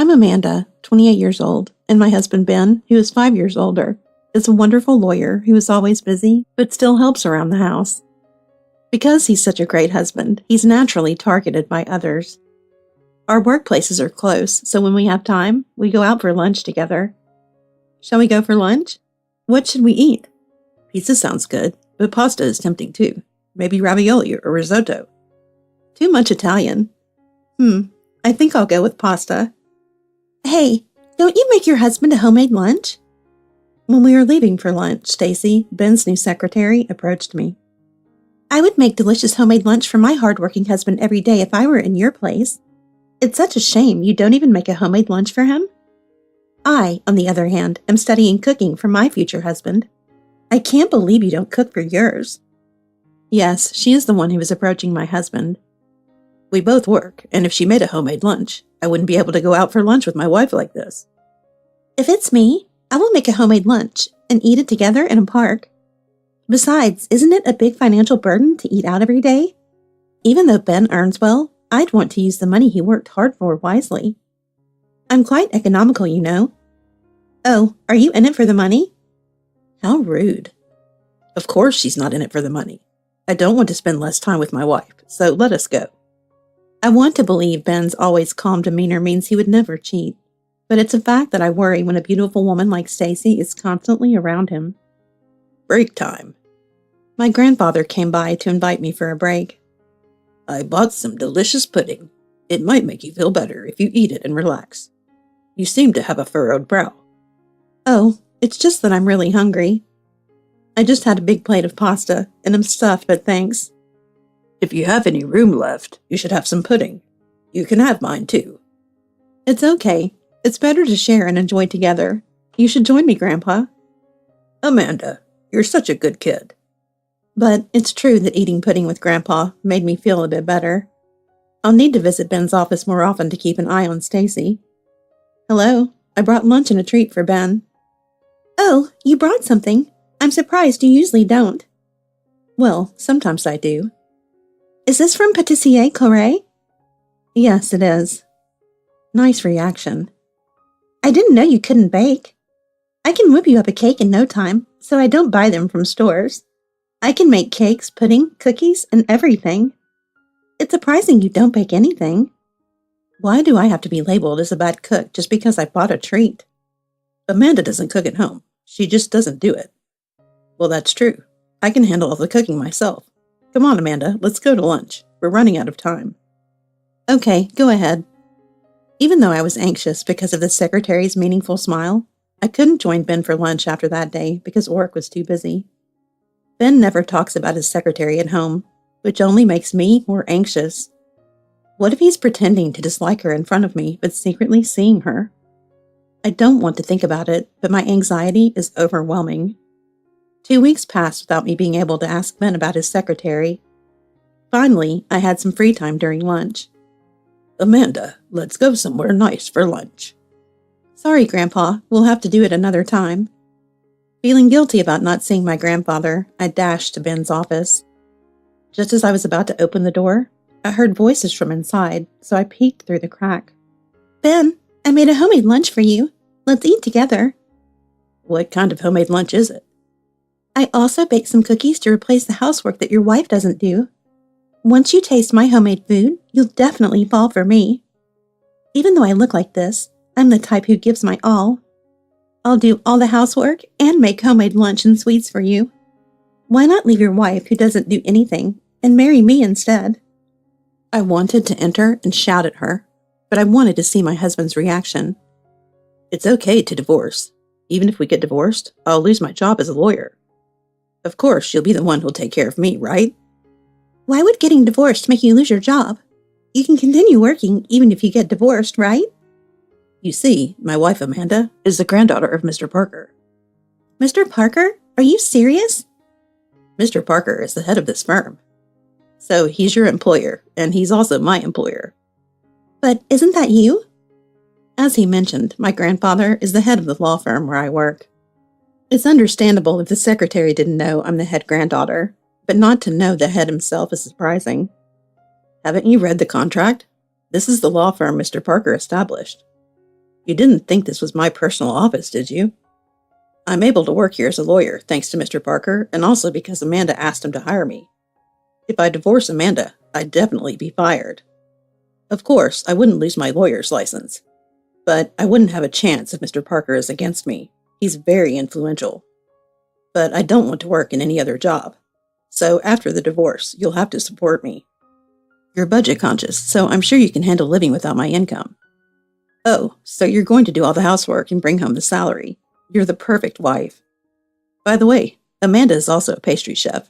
I'm Amanda, 28 years old, and my husband Ben, who is 5 years older, is a wonderful lawyer who is always busy but still helps around the house. Because he's such a great husband, he's naturally targeted by others. Our workplaces are close, so when we have time, we go out for lunch together. Shall we go for lunch? What should we eat? Pizza sounds good, but pasta is tempting too. Maybe ravioli or risotto. Too much Italian. I think I'll go with pasta. Hey, don't you make your husband a homemade lunch? When we were leaving for lunch, Stacy, Ben's new secretary, approached me. I would make delicious homemade lunch for my hardworking husband every day if I were in your place. It's such a shame you don't even make a homemade lunch for him. I, on the other hand, am studying cooking for my future husband. I can't believe you don't cook for yours. Yes, she is the one who is approaching my husband. We both work, and if she made a homemade lunch, I wouldn't be able to go out for lunch with my wife like this. If it's me, I will make a homemade lunch and eat it together in a park. Besides, isn't it a big financial burden to eat out every day? Even though Ben earns well, I'd want to use the money he worked hard for wisely. I'm quite economical, you know. Oh, are you in it for the money? How rude. Of course she's not in it for the money. I don't want to spend less time with my wife, so let us go. I want to believe Ben's always calm demeanor means he would never cheat, but it's a fact that I worry when a beautiful woman like Stacy is constantly around him. Break time. My grandfather came by to invite me for a break. I bought some delicious pudding. It might make you feel better if you eat it and relax. You seem to have a furrowed brow. Oh, it's just that I'm really hungry. I just had a big plate of pasta, and I'm stuffed, but thanks. If you have any room left, you should have some pudding. You can have mine, too. It's okay. It's better to share and enjoy together. You should join me, Grandpa. Amanda, you're such a good kid. But it's true that eating pudding with Grandpa made me feel a bit better. I'll need to visit Ben's office more often to keep an eye on Stacy. Hello, I brought lunch and a treat for Ben. Oh, you brought something? I'm surprised you usually don't. Well, sometimes I do. Is this from Pâtissier Claret? Yes, it is. Nice reaction. I didn't know you couldn't bake. I can whip you up a cake in no time, so I don't buy them from stores. I can make cakes, pudding, cookies, and everything. It's surprising you don't bake anything. Why do I have to be labeled as a bad cook just because I bought a treat? Amanda doesn't cook at home. She just doesn't do it. Well, that's true. I can handle all the cooking myself. Come on, Amanda, let's go to lunch. We're running out of time. Okay, go ahead. Even though I was anxious because of the secretary's meaningful smile, I couldn't join Ben for lunch after that day because work was too busy. Ben never talks about his secretary at home, which only makes me more anxious. What if he's pretending to dislike her in front of me, but secretly seeing her? I don't want to think about it, but my anxiety is overwhelming. 2 weeks passed without me being able to ask Ben about his secretary. Finally, I had some free time during lunch. Amanda, let's go somewhere nice for lunch. Sorry, Grandpa, we'll have to do it another time. Feeling guilty about not seeing my grandfather, I dashed to Ben's office. Just as I was about to open the door, I heard voices from inside, so I peeked through the crack. Ben, I made a homemade lunch for you. Let's eat together. What kind of homemade lunch is it? I also baked some cookies to replace the housework that your wife doesn't do. Once you taste my homemade food, you'll definitely fall for me. Even though I look like this, I'm the type who gives my all. I'll do all the housework and make homemade lunch and sweets for you. Why not leave your wife who doesn't do anything and marry me instead? I wanted to enter and shout at her, but I wanted to see my husband's reaction. It's okay to divorce. Even if we get divorced, I'll lose my job as a lawyer. Of course, you'll be the one who'll take care of me, right? Why would getting divorced make you lose your job? You can continue working even if you get divorced, right? You see, my wife, Amanda, is the granddaughter of Mr. Parker. Mr. Parker? Are you serious? Mr. Parker is the head of this firm. So he's your employer, and he's also my employer. But isn't that you? As he mentioned, my grandfather is the head of the law firm where I work. It's understandable if the secretary didn't know I'm the head granddaughter, but not to know the head himself is surprising. Haven't you read the contract? This is the law firm Mr. Parker established. You didn't think this was my personal office, did you? I'm able to work here as a lawyer thanks to Mr. Parker, and also because Amanda asked him to hire me. If I divorce Amanda, I'd definitely be fired. Of course, I wouldn't lose my lawyer's license. But I wouldn't have a chance if Mr. Parker is against me. He's very influential. But I don't want to work in any other job. So after the divorce, you'll have to support me. You're budget conscious, so I'm sure you can handle living without my income. Oh, so you're going to do all the housework and bring home the salary. You're the perfect wife. By the way, Amanda is also a pastry chef.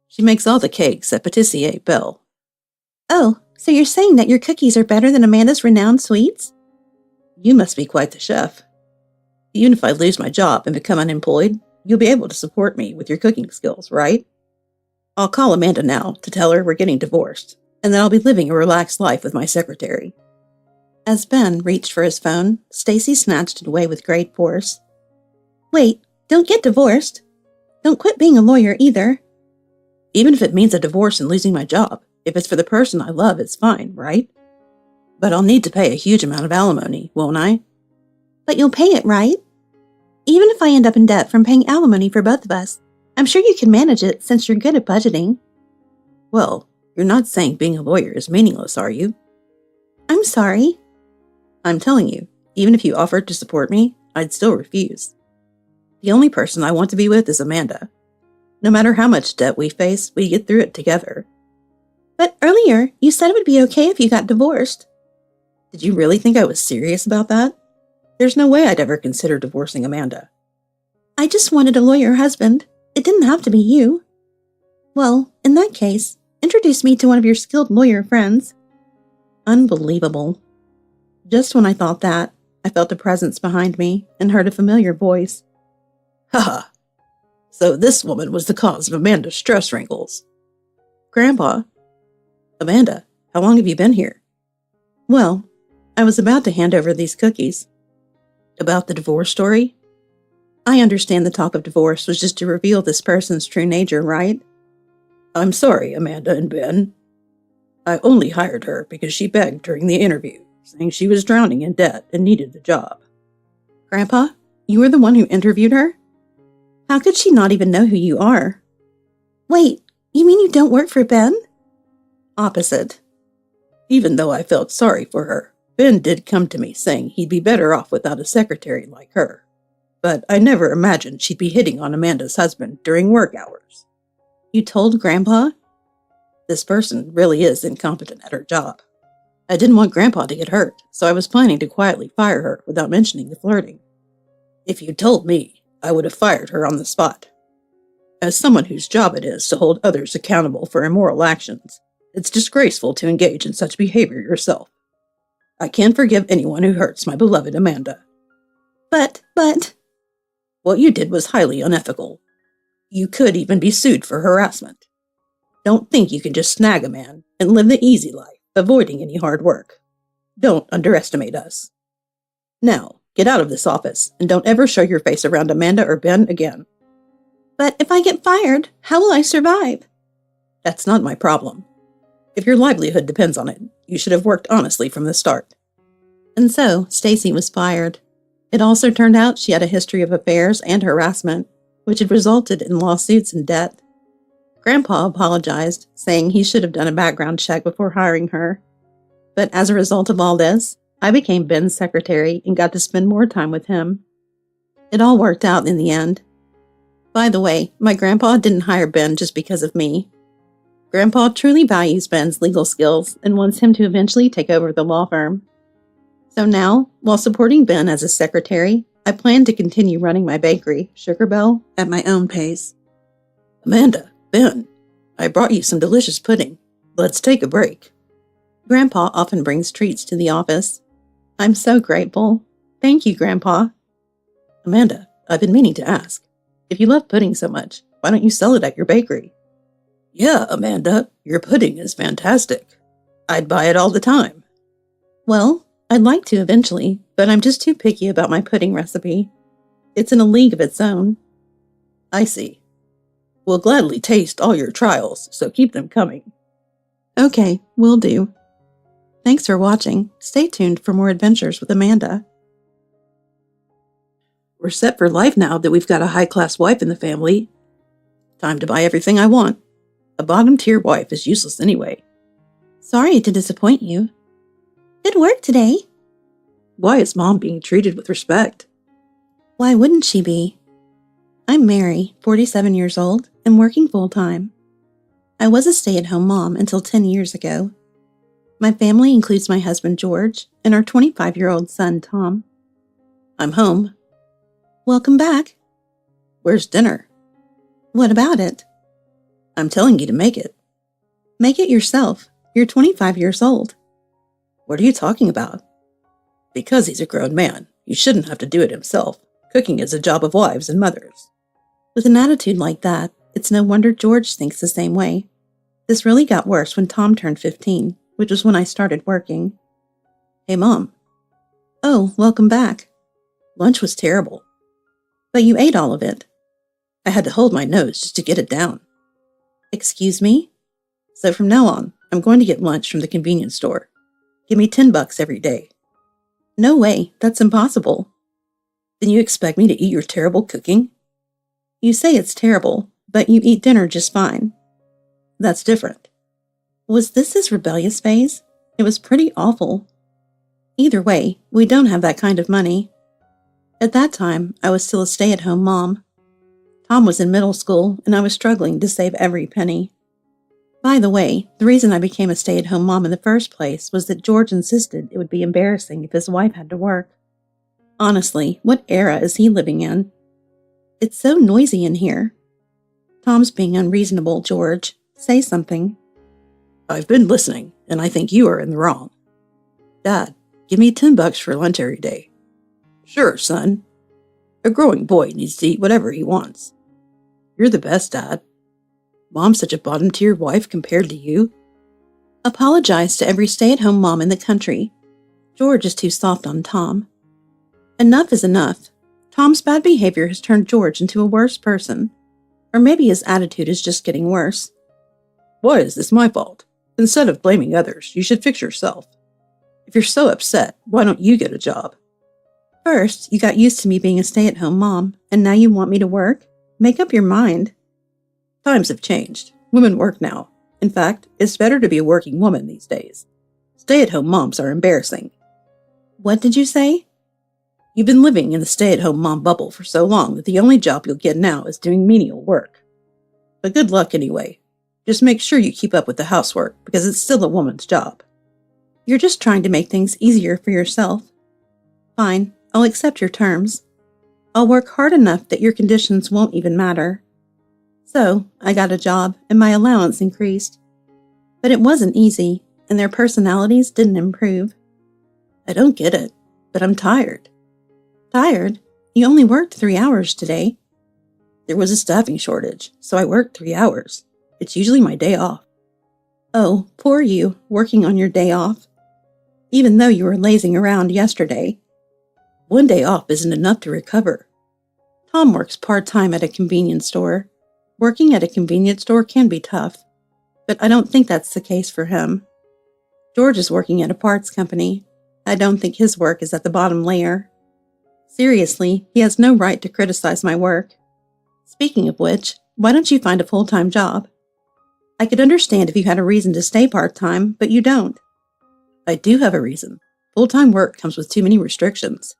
She makes all the cakes at Patissier Belle. Oh, so you're saying that your cookies are better than Amanda's renowned sweets? You must be quite the chef. Even if I lose my job and become unemployed, you'll be able to support me with your cooking skills, right? I'll call Amanda now to tell her we're getting divorced, and that I'll be living a relaxed life with my secretary. As Ben reached for his phone, Stacy snatched it away with great force. Wait, don't get divorced. Don't quit being a lawyer either. Even if it means a divorce and losing my job, if it's for the person I love, it's fine, right? But I'll need to pay a huge amount of alimony, won't I? But you'll pay it, right? Even if I end up in debt from paying alimony for both of us, I'm sure you can manage it since you're good at budgeting. Well, you're not saying being a lawyer is meaningless, are you? I'm sorry. I'm telling you, even if you offered to support me, I'd still refuse. The only person I want to be with is Amanda. No matter how much debt we face, we get through it together. But earlier, you said it would be okay if you got divorced. Did you really think I was serious about that? There's no way I'd ever consider divorcing Amanda. I just wanted a lawyer husband. It didn't have to be you. Well, in that case, introduce me to one of your skilled lawyer friends. Unbelievable. Just when I thought that, I felt a presence behind me and heard a familiar voice. Haha. So this woman was the cause of Amanda's stress wrinkles. Grandpa. Amanda, how long have you been here? Well, I was about to hand over these cookies. About the divorce story? I understand the talk of divorce was just to reveal this person's true nature, right? I'm sorry, Amanda and Ben. I only hired her because she begged during the interview, saying she was drowning in debt and needed the job. Grandpa, you were the one who interviewed her? How could she not even know who you are? Wait, you mean you don't work for Ben? Opposite. Even though I felt sorry for her, Ben did come to me saying he'd be better off without a secretary like her. But I never imagined she'd be hitting on Amanda's husband during work hours. You told Grandpa? This person really is incompetent at her job. I didn't want Grandpa to get hurt, so I was planning to quietly fire her without mentioning the flirting. If you'd told me, I would have fired her on the spot. As someone whose job it is to hold others accountable for immoral actions, it's disgraceful to engage in such behavior yourself. I can't forgive anyone who hurts my beloved Amanda. But... What you did was highly unethical. You could even be sued for harassment. Don't think you can just snag a man and live the easy life, avoiding any hard work. Don't underestimate us. Now, get out of this office and don't ever show your face around Amanda or Ben again. But if I get fired, how will I survive? That's not my problem. If your livelihood depends on it, you should have worked honestly from the start. And so, Stacy was fired. It also turned out she had a history of affairs and harassment, which had resulted in lawsuits and debt. Grandpa apologized, saying he should have done a background check before hiring her. But as a result of all this, I became Ben's secretary and got to spend more time with him. It all worked out in the end. By the way, my grandpa didn't hire Ben just because of me. Grandpa truly values Ben's legal skills and wants him to eventually take over the law firm. So now, while supporting Ben as his secretary, I plan to continue running my bakery, Sugar Belle, at my own pace. Amanda, Ben, I brought you some delicious pudding. Let's take a break. Grandpa often brings treats to the office. I'm so grateful. Thank you, Grandpa. Amanda, I've been meaning to ask. If you love pudding so much, why don't you sell it at your bakery? Yeah, Amanda, your pudding is fantastic. I'd buy it all the time. Well, I'd like to eventually, but I'm just too picky about my pudding recipe. It's in a league of its own. I see. We'll gladly taste all your trials, so keep them coming. Okay, will do. Thanks for watching. Stay tuned for more adventures with Amanda. We're set for life now that we've got a high-class wife in the family. Time to buy everything I want. A bottom-tier wife is useless anyway. Sorry to disappoint you. Good work today. Why is Mom being treated with respect? Why wouldn't she be? I'm Mary, 47 years old, and working full-time. I was a stay-at-home mom until 10 years ago. My family includes my husband George and our 25-year-old son Tom. I'm home. Welcome back. Where's dinner? What about it? I'm telling you to make it. Make it yourself. You're 25 years old. What are you talking about? Because he's a grown man, he shouldn't have to do it himself. Cooking is a job of wives and mothers. With an attitude like that, it's no wonder George thinks the same way. This really got worse when Tom turned 15, which was when I started working. Hey, Mom. Oh, welcome back. Lunch was terrible. But you ate all of it. I had to hold my nose just to get it down. Excuse me? So from now on, I'm going to get lunch from the convenience store. Give me $10 every day. No way, that's impossible. Then you expect me to eat your terrible cooking? You say it's terrible, but you eat dinner just fine. That's different. Was this his rebellious phase? It was pretty awful. Either way, we don't have that kind of money. At that time, I was still a stay-at-home mom. Tom was in middle school, and I was struggling to save every penny. By the way, the reason I became a stay-at-home mom in the first place was that George insisted it would be embarrassing if his wife had to work. Honestly, what era is he living in? It's so noisy in here. Tom's being unreasonable, George. Say something. I've been listening, and I think you are in the wrong. Dad, give me $10 for lunch every day. Sure, son. A growing boy needs to eat whatever he wants. You're the best, Dad. Mom's such a bottom-tier wife compared to you. Apologize to every stay-at-home mom in the country. George is too soft on Tom. Enough is enough. Tom's bad behavior has turned George into a worse person. Or maybe his attitude is just getting worse. Why is this my fault? Instead of blaming others, you should fix yourself. If you're so upset, why don't you get a job? First, you got used to me being a stay-at-home mom, and now you want me to work? Make up your mind. Times have changed. Women work now. In fact, it's better to be a working woman these days. Stay-at-home moms are embarrassing. What did you say? You've been living in the stay-at-home mom bubble for so long that the only job you'll get now is doing menial work. But good luck anyway. Just make sure you keep up with the housework, because it's still a woman's job. You're just trying to make things easier for yourself. Fine, I'll accept your terms. I'll work hard enough that your conditions won't even matter. So, I got a job, and my allowance increased. But it wasn't easy, and their personalities didn't improve. I don't get it, but I'm tired. Tired? You only worked 3 hours today. There was a staffing shortage, so I worked 3 hours. It's usually my day off. Oh, poor you, working on your day off. Even though you were lazing around yesterday. One day off isn't enough to recover. Tom works part-time at a convenience store. Working at a convenience store can be tough, but I don't think that's the case for him. George is working at a parts company. I don't think his work is at the bottom layer. Seriously, he has no right to criticize my work. Speaking of which, why don't you find a full-time job? I could understand if you had a reason to stay part-time, but you don't. I do have a reason. Full-time work comes with too many restrictions.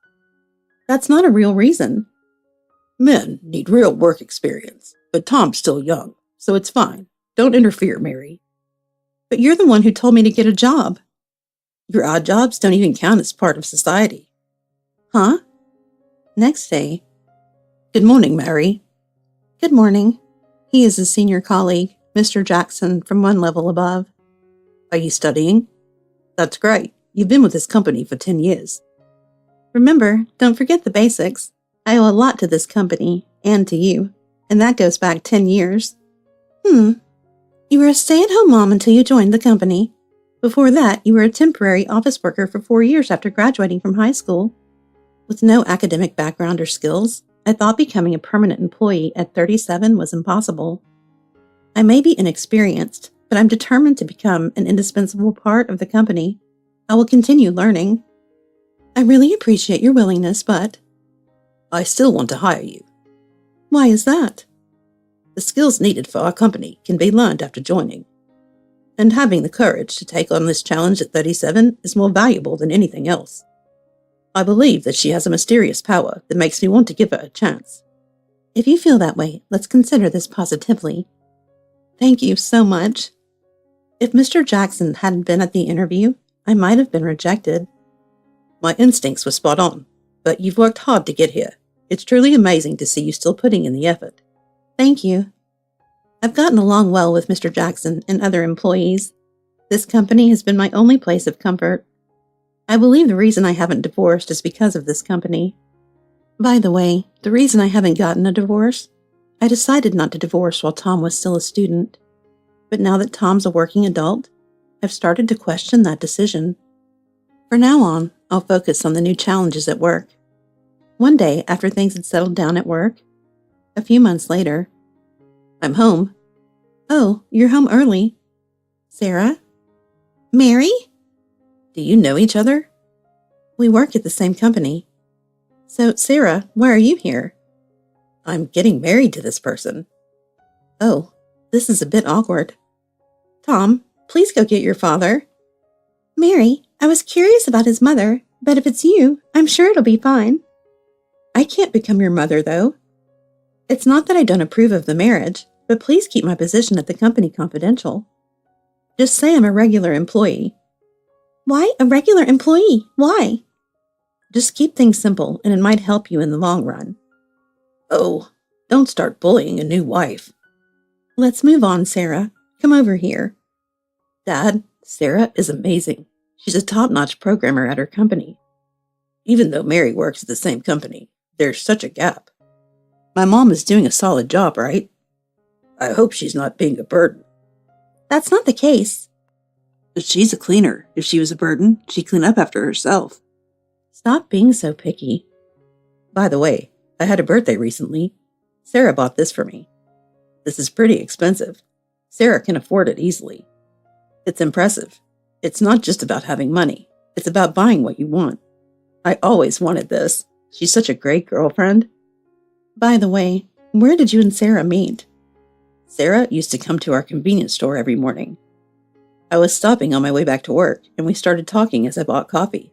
That's not a real reason. Men need real work experience, but Tom's still young, so it's fine. Don't interfere, Mary. But you're the one who told me to get a job. Your odd jobs don't even count as part of society. Huh? Next day. Good morning, Mary. Good morning. He is a senior colleague, Mr. Jackson, from one level above. Are you studying? That's great. You've been with this company for 10 years. Remember, don't forget the basics. I owe a lot to this company, and to you, and that goes back 10 years. You were a stay-at-home mom until you joined the company. Before that, you were a temporary office worker for 4 years after graduating from high school. With no academic background or skills, I thought becoming a permanent employee at 37 was impossible. I may be inexperienced, but I'm determined to become an indispensable part of the company. I will continue learning. I really appreciate your willingness, but... I still want to hire you. Why is that? The skills needed for our company can be learned after joining. And having the courage to take on this challenge at 37 is more valuable than anything else. I believe that she has a mysterious power that makes me want to give her a chance. If you feel that way, let's consider this positively. Thank you so much. If Mr. Jackson hadn't been at the interview, I might have been rejected. My instincts were spot on, but you've worked hard to get here. It's truly amazing to see you still putting in the effort. Thank you. I've gotten along well with Mr. Jackson and other employees. This company has been my only place of comfort. I believe the reason I haven't divorced is because of this company. By the way, the reason I haven't gotten a divorce, I decided not to divorce while Tom was still a student. But now that Tom's a working adult, I've started to question that decision. For now on, I'll focus on the new challenges at work. One day, after things had settled down at work, a few months later, I'm home. Oh, you're home early. Sarah? Mary? Do you know each other? We work at the same company. So, Sarah, why are you here? I'm getting married to this person. Oh, this is a bit awkward. Tom, please go get your father. Mary, I was curious about his mother, but if it's you, I'm sure it'll be fine. I can't become your mother, though. It's not that I don't approve of the marriage, but please keep my position at the company confidential. Just say I'm a regular employee. Why a regular employee? Why? Just keep things simple, and it might help you in the long run. Oh, don't start bullying a new wife. Let's move on, Sarah. Come over here. Dad, Sarah is amazing. She's a top-notch programmer at her company. Even though Mary works at the same company, there's such a gap. My mom is doing a solid job, right? I hope she's not being a burden. That's not the case. But she's a cleaner. If she was a burden, she'd clean up after herself. Stop being so picky. By the way, I had a birthday recently. Sarah bought this for me. This is pretty expensive. Sarah can afford it easily. It's impressive. It's not just about having money. It's about buying what you want. I always wanted this. She's such a great girlfriend. By the way, where did you and Sarah meet? Sarah used to come to our convenience store every morning. I was stopping on my way back to work, and we started talking as I bought coffee.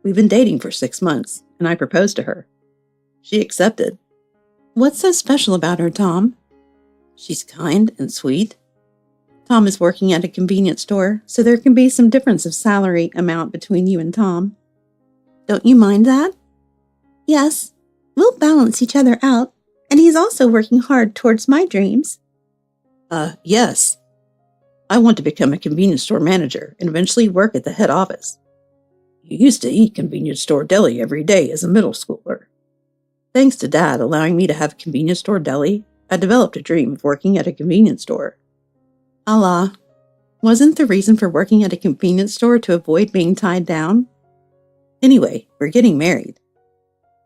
We've been dating for 6 months, and I proposed to her. She accepted. What's so special about her, Tom? She's kind and sweet. Tom is working at a convenience store, so there can be some difference of salary amount between you and Tom. Don't you mind that? Yes, we'll balance each other out, and he's also working hard towards my dreams. Yes. I want to become a convenience store manager and eventually work at the head office. You used to eat convenience store deli every day as a middle schooler. Thanks to Dad allowing me to have a convenience store deli, I developed a dream of working at a convenience store. Allah, wasn't the reason for working at a convenience store to avoid being tied down? Anyway, we're getting married.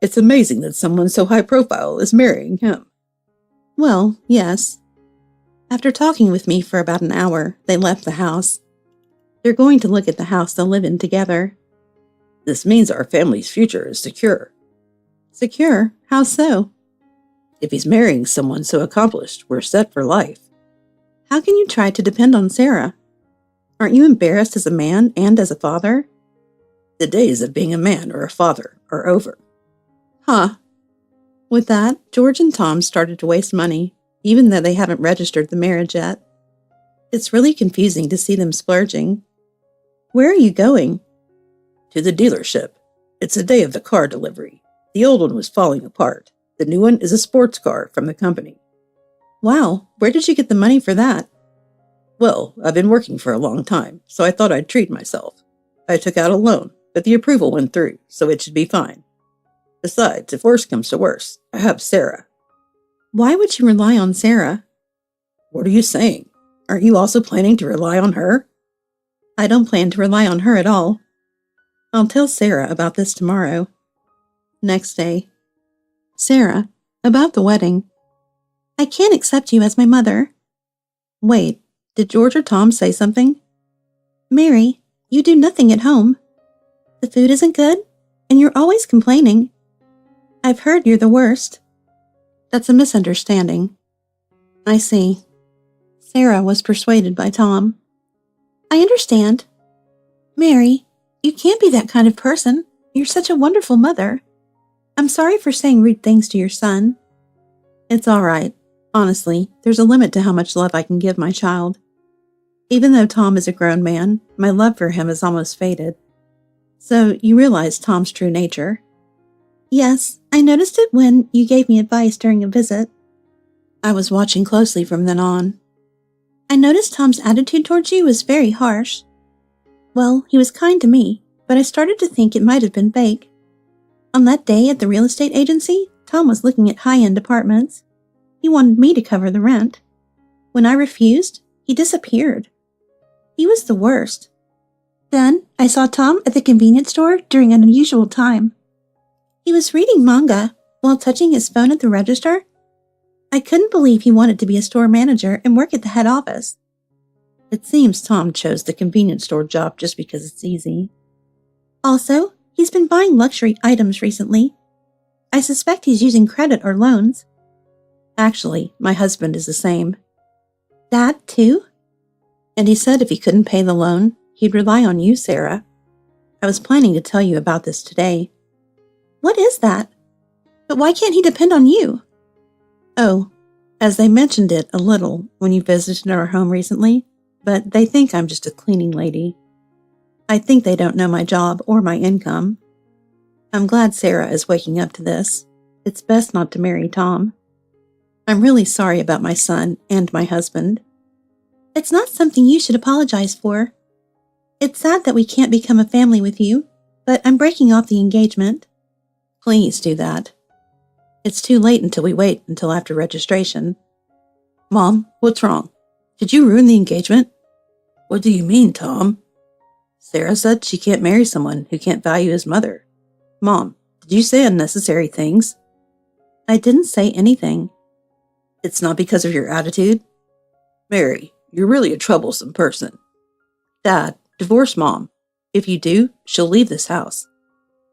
It's amazing that someone so high profile is marrying him. Well, yes. After talking with me for about an hour, they left the house. They're going to look at the house they'll live in together. This means our family's future is secure. Secure? How so? If he's marrying someone so accomplished, we're set for life. How can you try to depend on Sarah? Aren't you embarrassed as a man and as a father? The days of being a man or a father are over. Huh. With that, George and Tom started to waste money, even though they haven't registered the marriage yet. It's really confusing to see them splurging. Where are you going? To the dealership. It's the day of the car delivery. The old one was falling apart. The new one is a sports car from the company. Wow, where did you get the money for that? Well, I've been working for a long time, so I thought I'd treat myself. I took out a loan, but the approval went through, so it should be fine. Besides, if worse comes to worse, I have Sarah. Why would you rely on Sarah? What are you saying? Aren't you also planning to rely on her? I don't plan to rely on her at all. I'll tell Sarah about this tomorrow. Next day. Sarah, about the wedding. I can't accept you as my mother. Wait, did George or Tom say something? Mary, you do nothing at home. The food isn't good, and you're always complaining. I've heard you're the worst. That's a misunderstanding. I see. Sarah was persuaded by Tom. I understand. Mary, you can't be that kind of person. You're such a wonderful mother. I'm sorry for saying rude things to your son. It's all right. Honestly, there's a limit to how much love I can give my child. Even though Tom is a grown man, my love for him has almost faded. So you realize Tom's true nature. Yes, I noticed it when you gave me advice during a visit. I was watching closely from then on. I noticed Tom's attitude towards you was very harsh. Well, he was kind to me, but I started to think it might have been fake. On that day at the real estate agency, Tom was looking at high-end apartments. He wanted me to cover the rent. When I refused, he disappeared. He was the worst. Then, I saw Tom at the convenience store during an unusual time. He was reading manga while touching his phone at the register. I couldn't believe he wanted to be a store manager and work at the head office. It seems Tom chose the convenience store job just because it's easy. Also, he's been buying luxury items recently. I suspect he's using credit or loans. Actually, my husband is the same. Dad, too? And he said if he couldn't pay the loan, he'd rely on you, Sarah. I was planning to tell you about this today. What is that? But why can't he depend on you? Oh, as they mentioned it a little when you visited our home recently, but they think I'm just a cleaning lady. I think they don't know my job or my income. I'm glad Sarah is waking up to this. It's best not to marry Tom. I'm really sorry about my son and my husband. It's not something you should apologize for. It's sad that we can't become a family with you, but I'm breaking off the engagement. Please do that. It's too late until we wait until after registration. Mom, what's wrong? Did you ruin the engagement? What do you mean, Tom? Sarah said she can't marry someone who can't value his mother. Mom, did you say unnecessary things? I didn't say anything. It's not because of your attitude? Mary, you're really a troublesome person. Dad, divorce Mom. If you do, she'll leave this house.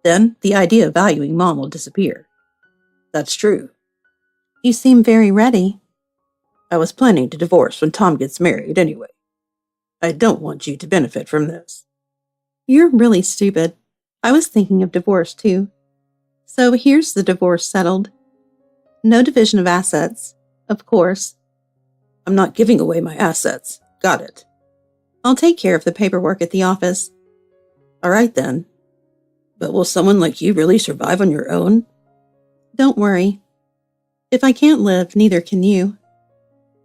Then the idea of valuing Mom will disappear. That's true. You seem very ready. I was planning to divorce when Tom gets married anyway. I don't want you to benefit from this. You're really stupid. I was thinking of divorce too. So here's the divorce settled. No division of assets, of course. I'm not giving away my assets. Got it. I'll take care of the paperwork at the office. All right then. But will someone like you really survive on your own? Don't worry. If I can't live, neither can you.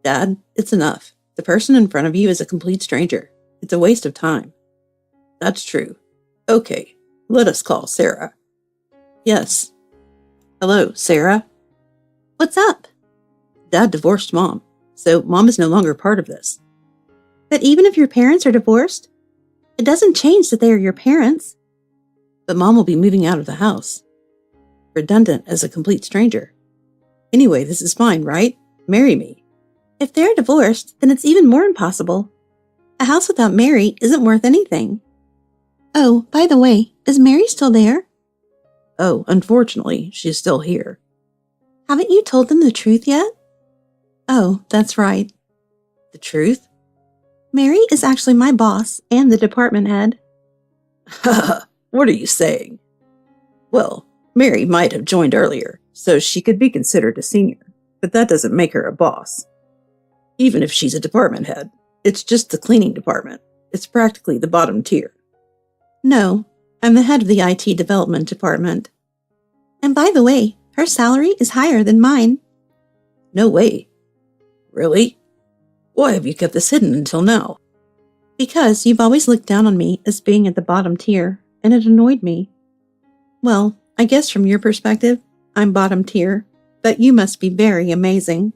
Dad, it's enough. The person in front of you is a complete stranger. It's a waste of time. That's true. Okay, let us call Sarah. Yes. Hello, Sarah? What's up? Dad divorced Mom, so Mom is no longer part of this. But even if your parents are divorced, it doesn't change that they are your parents. But Mom will be moving out of the house. Redundant as a complete stranger. Anyway, this is fine, right? Marry me. If they're divorced, then it's even more impossible. A house without Mary isn't worth anything. Oh, by the way, is Mary still there? Oh, unfortunately, she's still here. Haven't you told them the truth yet? Oh, that's right. The truth? Mary is actually my boss and the department head. Haha, what are you saying? Well, Mary might have joined earlier, so she could be considered a senior, but that doesn't make her a boss. Even if she's a department head, it's just the cleaning department. It's practically the bottom tier. No, I'm the head of the IT development department. And by the way, her salary is higher than mine. No way. Really? Why have you kept this hidden until now? Because you've always looked down on me as being at the bottom tier, and it annoyed me. Well, I guess from your perspective, I'm bottom tier, but you must be very amazing.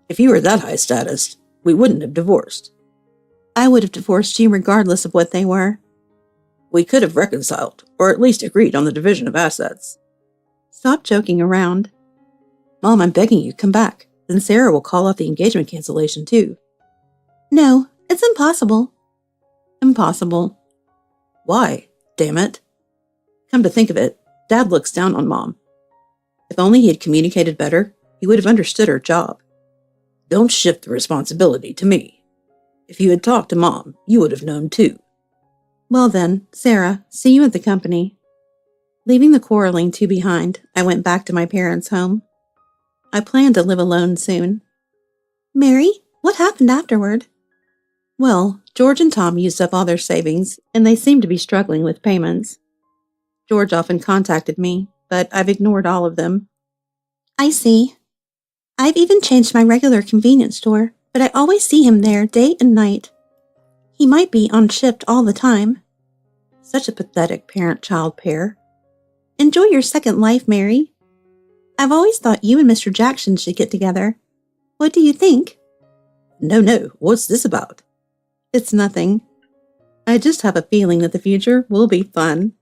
If you were that high status, we wouldn't have divorced. I would have divorced you regardless of what they were. We could have reconciled, or at least agreed on the division of assets. Stop joking around. Mom, I'm begging you, come back. Then Sarah will call off the engagement cancellation too. No, it's impossible. Impossible. Why? Damn it. Come to think of it, Dad looks down on Mom. If only he had communicated better, he would have understood her job. Don't shift the responsibility to me. If you had talked to Mom, you would have known too. Well then, Sarah, see you at the company. Leaving the quarreling two behind, I went back to my parents' home. I planned to live alone soon. Mary, what happened afterward? Well, George and Tom used up all their savings, and they seemed to be struggling with payments. George often contacted me, but I've ignored all of them. I see. I've even changed my regular convenience store, but I always see him there day and night. He might be on shift all the time. Such a pathetic parent-child pair. Enjoy your second life, Mary. I've always thought you and Mr. Jackson should get together. What do you think? No, what's this about? It's nothing. I just have a feeling that the future will be fun.